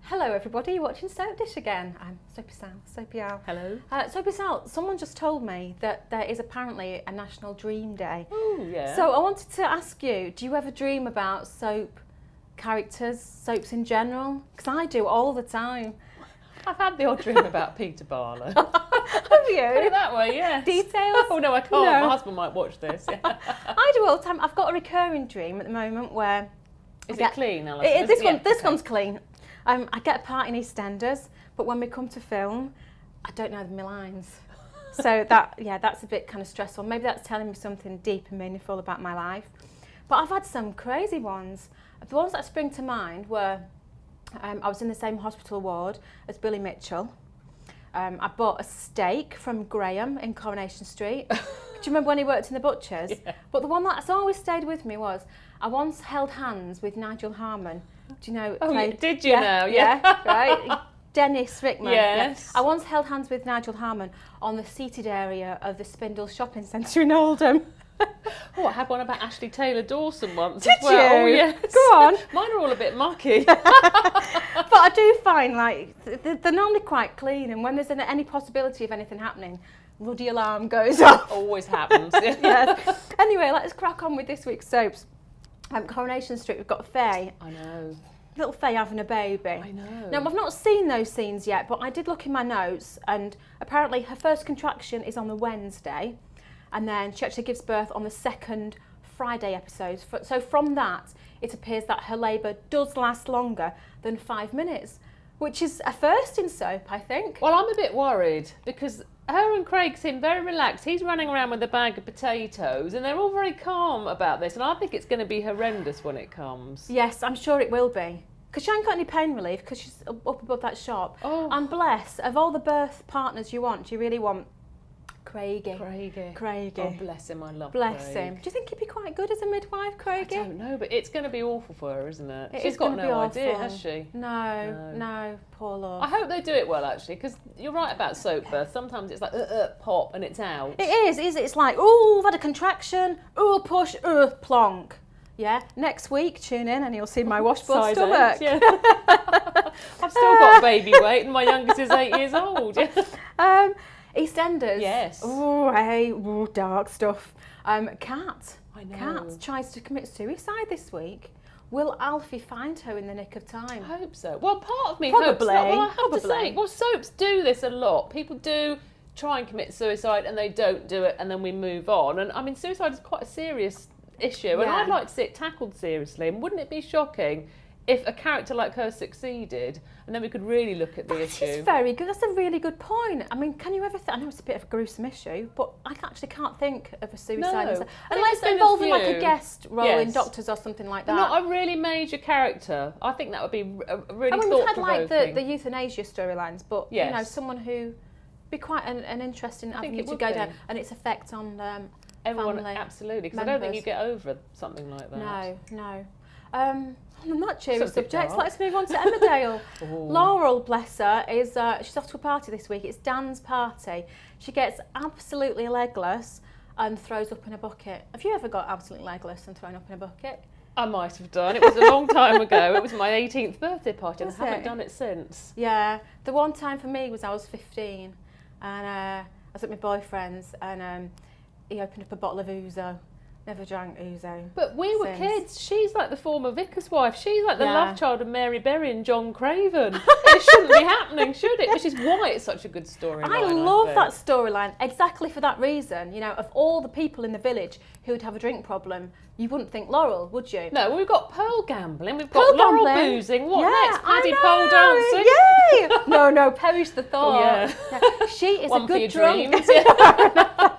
Hello everybody, you're watching Soap Dish again. I'm Soapy Sal, Soapy Al. Hello. Soapy Sal, someone just told me that there is apparently a National Dream Day. Oh, yeah. So I wanted to ask you, do you ever dream about soap characters, soaps in general? Because I do all the time. I've had the odd dream about Peter Barlow. Have you? Put it that way, yes. Details? Oh, no, I can't. No. My husband might watch this. Yeah. I do all the time. I've got a recurring dream at the moment where... Is it clean, Alison? This one's clean. I get a part in EastEnders, but when we come to film, I don't know my lines. So that's a bit kind of stressful. Maybe that's telling me something deep and meaningful about my life. But I've had some crazy ones. The ones that spring to mind were, I was in the same hospital ward as Billy Mitchell. I bought a steak from Graham in Coronation Street. Do you remember when he worked in the butchers? Yeah. But the one that's always stayed with me was, I once held hands with Nigel Harman. Do you know? Oh, did you now? Yeah, right. Dennis Rickman. Yes. Yeah. I once held hands with Nigel Harman on the seated area of the Spindles shopping centre in Oldham. Oh, I had one about Ashley Taylor Dawson once Did as well. you? Oh, yes. Go on. Mine are all a bit mucky. But I do find they're normally quite clean, and when there's any possibility of anything happening, ruddy alarm goes off. Always happens. Yeah. Yes. Anyway, let's crack on with this week's soaps. Coronation Street, we've got Faye. I know. Little Faye having a baby. I know. Now, I've not seen those scenes yet, but I did look in my notes, and apparently her first contraction is on the Wednesday, and then she actually gives birth on the second Friday episode. So from that, it appears that her labour does last longer than 5 minutes, which is a first in soap, I think. Well, I'm a bit worried because her and Craig seem very relaxed. He's running around with a bag of potatoes and they're all very calm about this. And I think it's going to be horrendous when it comes. Yes, I'm sure it will be. Because she ain't got any pain relief because she's up above that shop. Oh. And bless, of all the birth partners you want, you really want Craigie. Craigie. Oh, bless him, I love Bless Craig. him. Do you think he'd be quite good as a midwife, Craigie? I don't know, but it's going to be awful for her, isn't it? It She's is got gonna be no idea, awful. has she? No, poor love. I hope they do it well, actually, because you're right about soap birth. Sometimes it's like, pop, and it's out. It is. It's like, oh, I've had a contraction, oh, push, plonk. Yeah, next week, tune in and you'll see my washboard Size stomach. 8, yeah. I've still got baby weight and my youngest is 8 years old. EastEnders. Yes. Oh, hey, ooh, dark stuff. Kat. I know. Kat tries to commit suicide this week. Will Alfie find her in the nick of time? I hope so. Well, part of me hopes Probably. not. Well, I have to Probably. say, well, soaps do this a lot. People do try and commit suicide and they don't do it and then we move on. And I mean, suicide is quite a serious issue and Yeah. I'd like to see it tackled seriously. And wouldn't it be shocking if a character like her succeeded and then we could really look at the issue? It's very good. That's a really good point. I mean, can you ever I know it's a bit of a gruesome issue, but I actually can't think of a suicide. No. Unless there's involving a like a few. guest role in Yes. Doctors or something like that. Not a really major character. I think that would be a really I mean, we've had like thought-provoking. the euthanasia storylines, but Yes. you know, someone who be quite an interesting think avenue it to would go be. down, and its effect on Everyone, family absolutely, because I don't think members. you get over something like that. No. On that cheery It's a bit subject, dark. let's move on to Emmerdale. Ooh. Laurel, bless her, is she's off to a party this week. It's Dan's party. She gets absolutely legless and throws up in a bucket. Have you ever got absolutely legless and thrown up in a bucket? I might have done. It was a long time ago. It was my 18th birthday party and Was I haven't it? done it since. Yeah. The one time for me was I was 15 and I was at my boyfriend's and he opened up a bottle of ouzo. Never drank ouzo. But we were since. kids. She's like the former vicar's wife. She's like the Yeah. love child of Mary Berry and John Craven. It shouldn't be happening, should it? Which is why it's such a good storyline. I love think. that storyline exactly for that reason. You know, of all the people in the village who would have a drink problem, you wouldn't think Laurel, would you? No, we've got pearl gambling, we've Pearl got Laurel gambling. boozing. What Yeah, next? I Paddy know. pole dancing. Yay! No, perish the thought. yeah. She is One a for your good drunk. dreams. Yeah.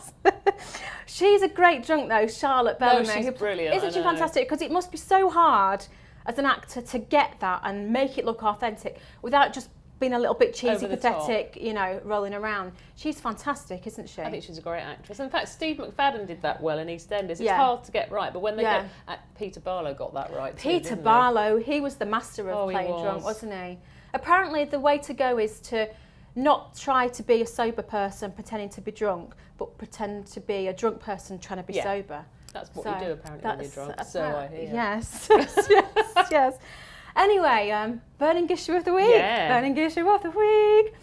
She's a great drunk though, Charlotte Bellamy. she's who- brilliant, Isn't I she know. fantastic? Because it must be so hard as an actor to get that and make it look authentic without just being a little bit cheesy, Over the top. pathetic, you know, rolling around. She's fantastic, isn't she? I think she's a great actress. In fact, Steve McFadden did that well in EastEnders. It's Yeah. hard to get right, but when they Yeah. Peter Barlow got that right too, Peter didn't he? Barlow, he was the master of Oh, he playing was. drunk, wasn't he? Apparently the way to go is to not try to be a sober person pretending to be drunk, but pretend to be a drunk person trying to be Yeah. sober. That's what you do apparently when you're drunk. So I hear. Yes, yes. Anyway, burning issue of the week. Yeah. Burning issue of the week.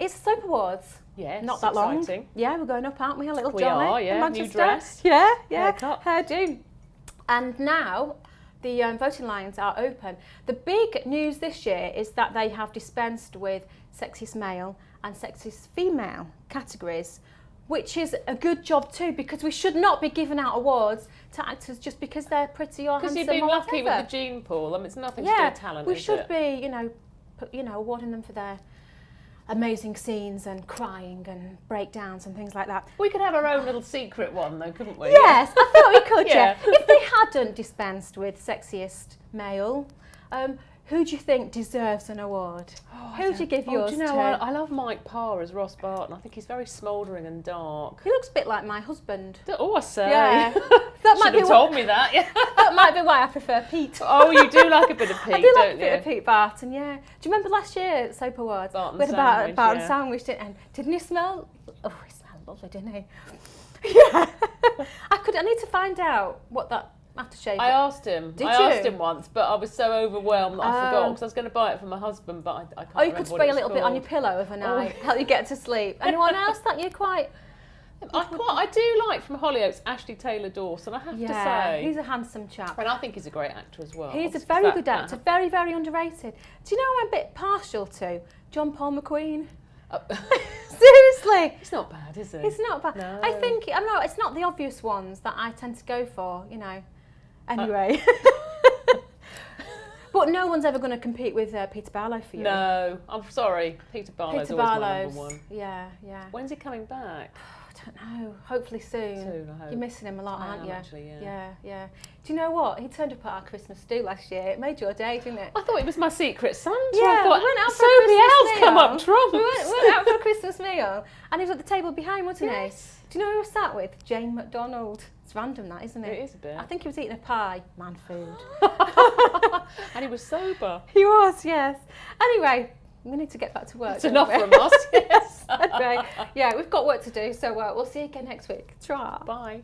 It's Soap Awards. Yes, Not that exciting. long. Yeah, we're going up, aren't we? A little We Johnny are, in yeah. New Manchester. dress. Yeah. Haircut. Hairdo. And now the voting lines are open. The big news this year is that they have dispensed with sexiest male and sexiest female categories, which is a good job too, because we should not be giving out awards to actors just because they're pretty or handsome. Because you've been or lucky whatever. with the gene pool. I mean, it's nothing to do with talent. We is should it? be, awarding them for their amazing scenes and crying and breakdowns and things like that. We could have our own little secret one, though, couldn't we? Yes, I thought we could. Yeah. If they hadn't dispensed with sexiest male, who do you think deserves an award? Who do you give yours do you know, to? I love Mike Parr as Ross Barton. I think he's very smouldering and dark. He looks a bit like my husband. Oh, I say. Yeah. That might have told me that. Yeah. That might be why I prefer Pete. Oh, you do like a bit of Pete, I do like don't a bit you? of Pete Barton, yeah. Do you remember last year at Soap Awards? Barton with sandwich, Barton yeah. sandwich, didn't he smell? Oh, he smelled lovely, didn't he? Yeah. I need to find out what that aftershave. I asked him. Did I asked you? him once, but I was so overwhelmed that I forgot because I was going to buy it for my husband, but I can't Oh, you remember could what spray it a was little bit on your called. pillow overnight, help you get to sleep. Anyone else that you quite? I do like from Hollyoaks Ashley Taylor Dawson, I have to say. He's a handsome chap. And I think he's a great actor as well. He's a Obviously, very that- good actor, very, very underrated. Do you know who I'm a bit partial to? John Paul McQueen. Seriously. It's not bad, is it? It's not bad. No. I think, it's not the obvious ones that I tend to go for, Anyway. But no one's ever going to compete with Peter Barlow for you. No, I'm sorry. Peter Barlow's Peter always my Barlow's, number one. yeah. When's he coming back? I don't know. Hopefully soon. Soon, I hope. You're missing him a lot, I aren't am you? actually, yeah. Yeah. Do you know what? He turned up at our Christmas do last year. It made your day, didn't it? I thought it was my secret Santa. Yeah, I thought, we went out for a Soapy Christmas Sal's meal. come up trumps. We went out for a Christmas meal, and he was at the table behind, wasn't Yes. he? Do you know who he was sat with? Jane McDonald. It's random, that, isn't it? It is a bit. I think he was eating a pie. Man food. And he was sober. He was, yes. Anyway, we need to get back to work. It's don't enough we? from us, yes. Anyway, yeah, we've got work to do, so we'll see you again next week. Try. Bye.